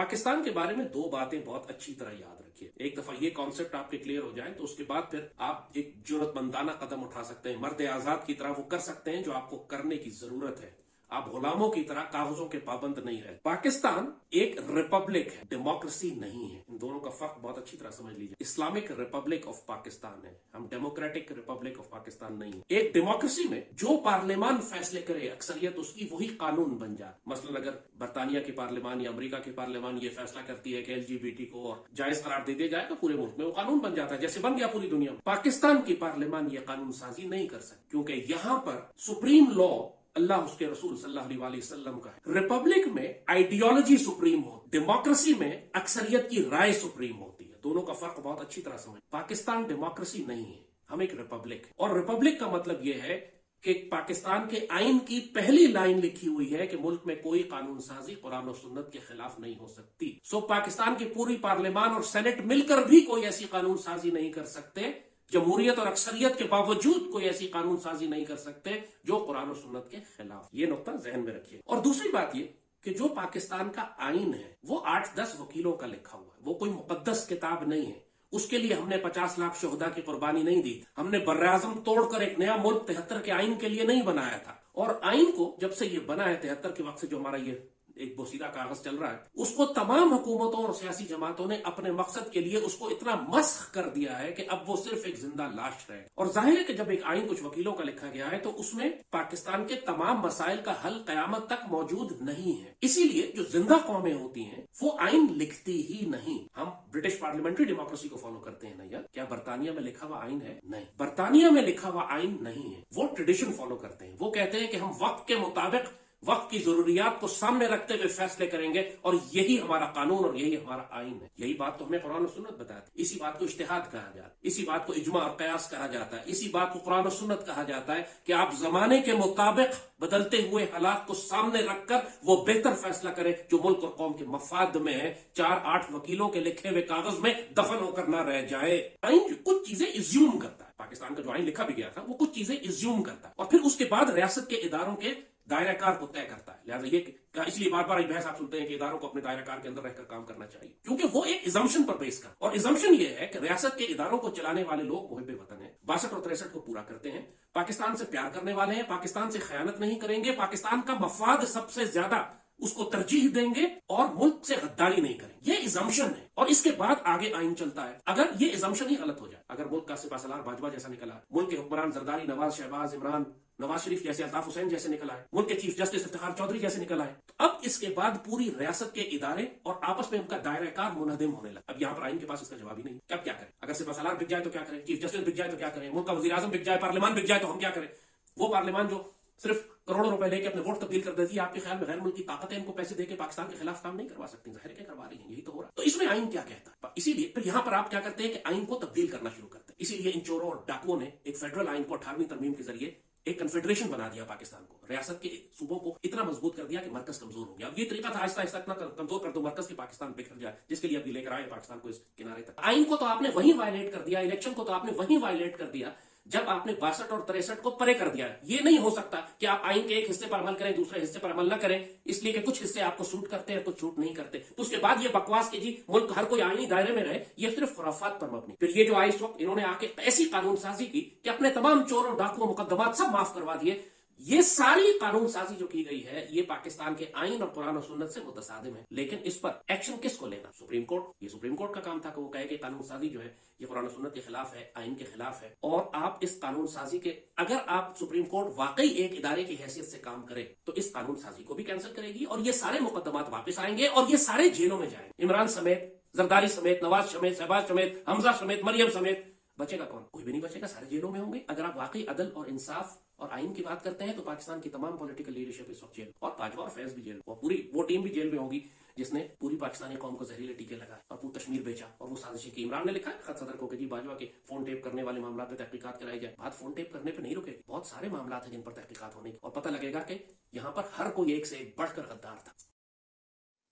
पाकिस्तान के बारे में दो बातें बहुत अच्छी तरह याद रखिए। एक दफा ये कॉन्सेप्ट आपके क्लियर हो जाए तो उसके बाद फिर आप एक जुर्रतमंदाना कदम उठा सकते हैं, मर्द आजाद की तरह वो कर सकते हैं जो आपको करने की जरूरत है। आप गुलामों की तरह कागजों के पाबंद नहीं रहे। पाकिस्तान एक रिपब्लिक है, डेमोक्रेसी नहीं है। इन दोनों का फर्क बहुत अच्छी तरह समझ लीजिए। इस्लामिक रिपब्लिक ऑफ पाकिस्तान है, हम डेमोक्रेटिक रिपब्लिक ऑफ पाकिस्तान नहीं है। एक डेमोक्रेसी में जो पार्लियामान फैसले करे अक्सरियत उसकी वही कानून बन जाए। मसलन अगर बरतानिया की पार्लियामान या अमेरिका की पार्लियामान ये फैसला करती है कि LGBT को और जायज करार दे दिया जाए तो पूरे मुल्क में वो कानून बन जाता है, जैसे बन गया पूरी दुनिया में। पाकिस्तान की पार्लियामान ये कानून साजी नहीं कर सकती क्योंकि यहाँ पर सुप्रीम लॉ अल्लाह उसके रसूल सल्लल्लाहु अलैहि वसल्लम का है। रिपब्लिक में आइडियोलॉजी सुप्रीम हो, डेमोक्रेसी में अक्सरियत की राय सुप्रीम होती है। दोनों का फर्क बहुत अच्छी तरह समझ। पाकिस्तान डेमोक्रेसी नहीं है, हम एक रिपब्लिक है। और रिपब्लिक का मतलब यह है कि पाकिस्तान के आइन की पहली लाइन लिखी हुई है कि मुल्क में कोई कानून साजी कुरान और सुन्नत के खिलाफ नहीं हो सकती। सो पाकिस्तान की पूरी पार्लियामान और सेनेट मिलकर भी कोई ऐसी कानून साजी नहीं कर सकते, जमहूरियत और अक्सरियत के बावजूद कोई ऐसी कानून साजी नहीं कर सकते जो कुरान और सुन्नत के खिलाफ। ये नुकता जहन में रखिए। और दूसरी बात ये कि जो पाकिस्तान का आइन है वो 8-10 वकीलों का लिखा हुआ है, वो कोई मुकद्दस किताब नहीं है। उसके लिए हमने 50 लाख शोहदा की कुर्बानी नहीं दी। हमने बर्र-ए-आज़म तोड़कर एक नया मुल्क 73 के आइन के लिए नहीं बनाया था। और आइन को जब से ये बना है 73 के वक्त से जो हमारा ये एक बोसीदा कागज चल रहा है, उसको तमाम हुकूमतों और सियासी जमातों ने अपने मकसद के लिए उसको इतना मस्ख कर दिया है कि अब वो सिर्फ एक जिंदा लाश रहे। और जाहिर है कि जब एक आइन कुछ वकीलों का लिखा गया है तो उसमें पाकिस्तान के तमाम मसाइल का हल कयामत तक मौजूद नहीं है। इसीलिए जो जिंदा कौमें होती हैं वो आइन लिखती ही नहीं। हम ब्रिटिश पार्लियामेंट्री डेमोक्रेसी को फॉलो करते हैं ना यार। क्या बरतानिया में लिखा हुआ आइन है? नहीं, बरतानिया में लिखा हुआ आइन नहीं है। वो ट्रेडिशन फॉलो करते हैं। वो कहते हैं कि हम वक्त के मुताबिक वक्त की जरूरियात को सामने रखते हुए फैसले करेंगे और यही हमारा कानून और यही हमारा आइन है। यही बात तो हमें कुरान और सुन्नत बताती है। इसी बात को इज्तिहाद कहा जाता है, इसी बात को इजमा और कयास कहा जाता है, इसी बात को कुरान और सुन्नत कहा जाता है कि आप जमाने के मुताबिक बदलते हुए हालात को सामने रखकर वो बेहतर फैसला करें जो मुल्क और कौम के मफाद में है। 4-8 वकीलों के लिखे हुए कागज में दफन होकर ना रह जाए। आइन कुछ चीजें इज्यूम करता है। पाकिस्तान का जो आइन लिखा भी गया था वो कुछ चीजें इज्यूम करता है और फिर उसके बाद रियासत के इदारों के दायराकार को तय करता है। लिहाजा ये इसलिए बार बार बहस आप सुनते हैं कि इदारों को अपने दायराकार के अंदर रहकर काम करना चाहिए, क्योंकि वो एक इजम्पशन पर बेस कर। और इजम्पशन ये है कि रियासत के इदारों को चलाने वाले लोग मुहिब्बे वतन हैं, 62 और 63 को पूरा करते हैं, पाकिस्तान से प्यार करने वाले हैं, पाकिस्तान से खयानत नहीं करेंगे, पाकिस्तान का मफाद सबसे ज्यादा उसको तरजीह देंगे और मुल्क से गद्दारी नहीं करेंगे। ये इजम्पशन है और इसके बाद आगे आइन चलता है। अगर ये इजम्पशन ही गलत हो जाए, अगर मुल्क का सिपा सलार बाजवा जैसा निकला, मुल्क के हुक्मरान जरदारी, नवाज, शहबाज, इमरान, नवाज शरीफ जैसे, अल्ताफ हुसैन जैसे निकल आए, मुल्क के चीफ जस्टिस इफ्तिखार चौधरी जैसे निकल आए, तो अब इसके बाद पूरी रियासत के इदारे और आपस में उनका दायरा-ए-कार मुनहदिम होने लगा। अब यहाँ पर आइन के पास इसका जवाब ही नहीं। अब क्या करें? अगर सिपा सलार बिक जाए तो क्या करें? चीफ जस्टिस बिक जाए तो क्या करें? मुल्क का वजीर आजम बिक जाए, पार्लियामान बिक जाए तो हम क्या करें? वो पार्लियामान जो सिर्फ करोड़ों रुपए लेके अपने वोट तब्दील कर देती है, आपके ख्याल में गैर मुल्क की ताकतें इनको पैसे देके पाकिस्तान के खिलाफ काम नहीं करवा सकती? जाहिर है करवा रही हैं, यही तो हो रहा है। तो इसमें आइन क्या कहता है? इसीलिए फिर यहाँ पर आप क्या करते हैं कि आइन को तब्दील करना शुरू करते हैं। इसीलिए इन चोरों और डाकुओं ने एक फेडरल आइन को 18वीं तरमीम के जरिए एक कन्फेडरेशन बना दिया पाकिस्तान को, रियासत के सूबों को इतना मजबूत कर दिया कि मरकज कमजोर हो गया। अब ये तरीका था आहिस्ता आहिस्ता इतना कमजोर कर दो मरकज की पाकिस्तान बिखर जाए, जिसके लिए अभी लेकर आए पाकिस्तान को इस किनारे तक। आइन को तो आपने वहीं वायलेट कर दिया, इलेक्शन को तो आपने वहीं वायलेट कर दिया जब आपने 62 और 63 को परे कर दिया। ये नहीं हो सकता कि आप आइन के एक हिस्से पर अमल करें, दूसरे हिस्से पर अमल न करें, इसलिए कि कुछ हिस्से आपको सूट करते हैं, कुछ सूट नहीं करते। तो उसके बाद ये बकवास कि जी मुल्क हर कोई आईनी दायरे में रहे, ये सिर्फ खुराफात पर मबनी। फिर ये जो आई इस वक्त इन्होंने आके ऐसी कानून साजी की कि अपने तमाम चोरों, डाकुओं, मुकदमात सब माफ करवा दिए। ये सारी कानून साजी जो की गई है ये पाकिस्तान के आइन और कुरान और सुन्नत से मुतसादिम है। लेकिन इस पर एक्शन किसको लेना? Supreme court. ये सुप्रीम कोर्ट का काम था कि वो कहे कि कानून साजी जो है ये कुरान और सुन्नत के खिलाफ है, आइन के खिलाफ है। और आप इस कानून साजी के, अगर आप सुप्रीम कोर्ट वाकई एक इदारे की हैसियत से काम करे तो इस कानून साजी को भी कैंसिल करेगी और ये सारे मुकदमात वापस आएंगे और ये सारे जेलों में जाएंगे। इमरान समेत, जरदारी समेत, नवाज समेत, शहबाज समेत, हमजा समेत, मरियम समेत। बचेगा कौन? कोई भी नहीं बचेगा, सारे जेलों में होंगे। अगर आप वाकई अदल और इंसाफ और आइन की बात करते हैं तो पाकिस्तान की तमाम पॉलिटिकल लीडरशिप इस वक्त जेल, और बाजवा और फैज भी जेल, और पूरी वो टीम भी जेल में होगी जिसने पूरी पाकिस्तानी कौम को जहरीले टीके लगाए और पूरी कश्मीर बेचा और वो साजिशें की। इमरान ने लिखा है खत सदर को कि जी बाजवा के फोन टेप करने वाले मामला पे तहकीकात कराई जाए। बात फोन टेप करने पे नहीं रुकेगी, बहुत सारे मामला हैं जिन पर तहकीकात होने की, और पता लगेगा कि यहाँ पर हर कोई एक से एक बढ़कर गद्दार था।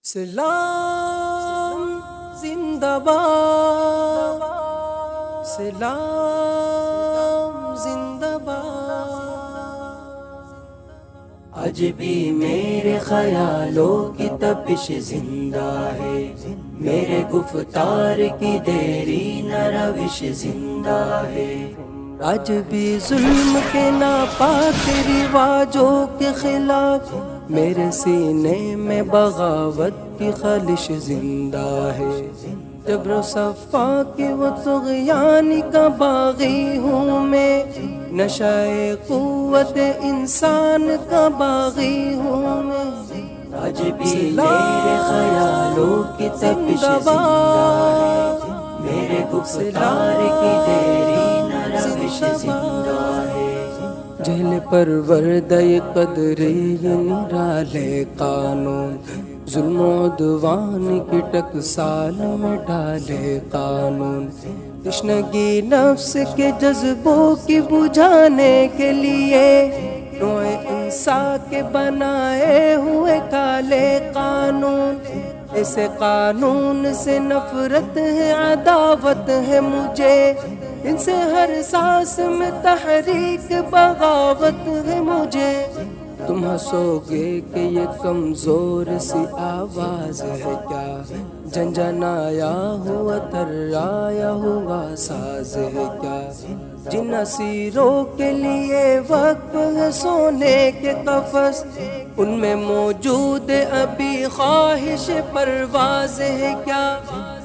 सलाम जिंदाबाद, सलाम जिंदाबाद, آج بھی میرے خیالوں کی تپش زندہ ہے، میرے گفتار کی دیرین روش زندہ ہے، آج بھی ظلم کے ناپاک رواجوں کے خلاف میرے سینے میں بغاوت کی خلش زندہ ہے، جبر و صفا کی وہ طغیان کا باغی ہوں میں، نشائے قوت انسان کا باغی ہوں میں، آج بھی میرے خیالوں کی تپش زندہ ہے، میرے گفتار کی دیرین روش زندہ ہے، جہل پروردہ قدری نرالے قانون، ظلم و عدوان کی ٹکسال میں ڈالے قانون، تشنگی نفس کے جذبوں کی بجھانے کے لیے نوع انسان کے بنائے ہوئے کالے قانون، ایسے قانون سے نفرت ہے، عداوت ہے مجھے، ان سے ہر سانس میں تحریک بغاوت ہے مجھے، تم ہنسو گے کہ یہ کمزور سی آواز ہے کیا، جھنجھنایا ہوا ترایا ہوا ساز ہے کیا، جن اسیروں کے لیے وقف ہے سونے کے قفس، ان میں موجود ابھی خواہش پرواز ہے کیا،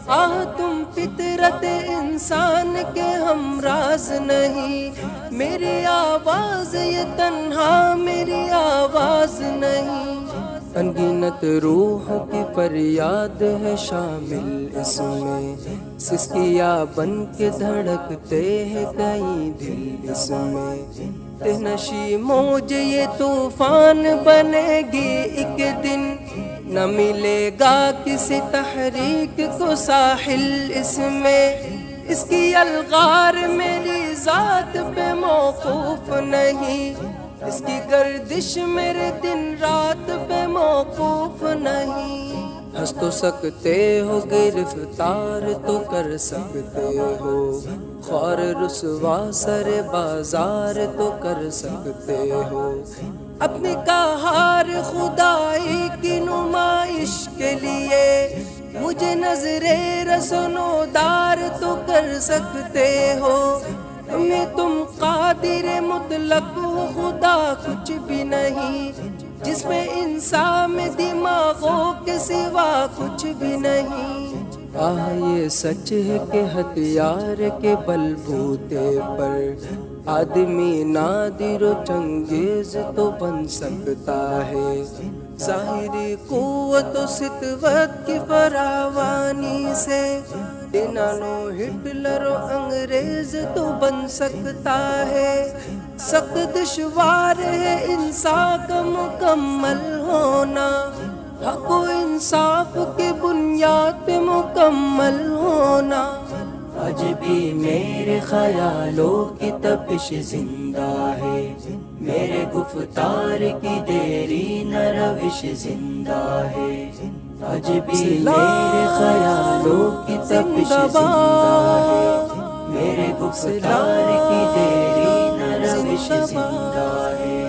آہ تم فطرت انسان کے ہمراز نہیں، میری آواز یہ تنہا میری آواز نہیں، انگنت روح کی فریاد ہے شامل اس میں، سسکیا بن کے دھڑکتے ہیں کئی دل اس میں، تہنشی موج یہ طوفان بنے گی ایک دن، نہ ملے گا کسی تحریک کو ساحل اس میں، اس کی الغار میری ذات پہ موقوف نہیں، اس کی گردش میرے دن رات پہ موقوف نہیں، ہنس تو سکتے ہو گرفتار تو کر سکتے ہو، خوار رسوا سر بازار تو کر سکتے ہو، اپنی کہار خدائی کی نمائش کے لیے مجھے نظر رسنو دار تو کر سکتے ہو، میں تم قادر مطلق ہو، خدا کچھ بھی نہیں، جس میں انسان میں دماغوں کے سوا کچھ بھی نہیں، یہ سچ ہے کہ ہتھیار کے بل بوتے پر آدمی نادر و چنگیز تو بن سکتا ہے، ظاہری قوت و ستوت کی فراوانی سے ڈینانو ہٹلر و انگریز تو بن سکتا ہے، سخت دشوار ہے انسان کا مکمل ہونا، حق و انصاف کی بنیاد پہ مکمل ہونا، آج بھی میرے خیالوں کی تپش زندہ ہے، میرے گفتار کی دیرین روش زندہ ہے، آج بھی میرے خیالوں کی تپش زندہ ہے، میرے گفتار کی دیرین روش زندہ ہے۔